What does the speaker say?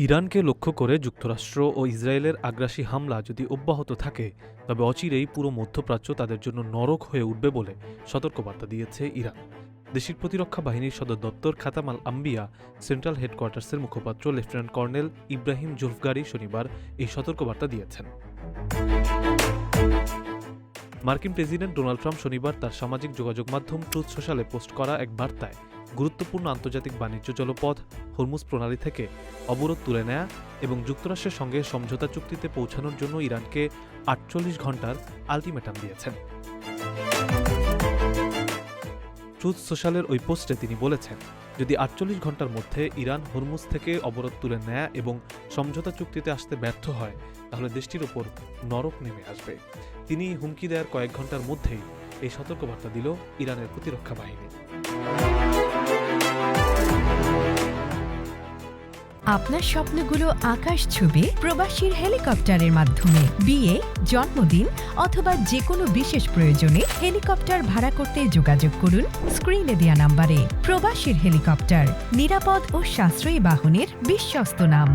ইরানকে লক্ষ্য করে যুক্তরাষ্ট্র ও ইসরায়েলের আগ্রাসী হামলা যদি অব্যাহত থাকে তবে অচিরেই পুরো মধ্যপ্রাচ্য তাদের জন্য নরক হয়ে উঠবে বলে সতর্কবার্তা দিয়েছে ইরান। দেশটির প্রতিরক্ষা বাহিনীর সদর দপ্তর খাতাম আল আম্বিয়া সেন্ট্রাল হেডকোয়ার্টার্সের মুখপাত্র লেফটেন্যান্ট কর্নেল ইব্রাহিম জুলফগারি শনিবার এই সতর্কবার্তা দিয়েছেন। মার্কিন প্রেসিডেন্ট ডোনাল্ড ট্রাম্প শনিবার তার সামাজিক যোগাযোগ মাধ্যম ট্রুথ সোশ্যালে পোস্ট করা এক বার্তায় গুরুত্বপূর্ণ আন্তর্জাতিক বাণিজ্য জলপথ হরমুজ প্রণালী থেকে অবরোধ তুলে নেয়া এবং যুক্তরাষ্ট্রের সঙ্গে সমঝোতা চুক্তিতে পৌঁছানোর জন্য ইরানকে ৪৮ ঘণ্টার আলটিমেটাম দিয়েছেন। ট্রুথ সোশ্যালের ওই পোস্টে তিনি বলেছেন, যদি ৪৮ ঘণ্টার মধ্যে ইরান হরমুজ থেকে অবরোধ তুলে নেয়া এবং সমঝোতা চুক্তিতে আসতে ব্যর্থ হয় তাহলে দেশটির ওপর নরক নেমে আসবে। তিনি হুমকি দেওয়ার কয়েক ঘণ্টার মধ্যেই এই সতর্কবার্তা দিল ইরানের প্রতিরক্ষা বাহিনী। আপনার স্বপ্নগুলো আকাশ ছুবে প্রবাসীর হেলিকপ্টারের মাধ্যমে। বিয়ে, জন্মদিন অথবা যে কোনো বিশেষ প্রয়োজনে হেলিকপ্টার ভাড়া করতে যোগাযোগ করুন স্ক্রিনে দেয়া নাম্বারে। প্রবাসীর হেলিকপ্টার, নিরাপদ ও সাশ্রয়ী বাহনের বিশ্বস্ত নাম।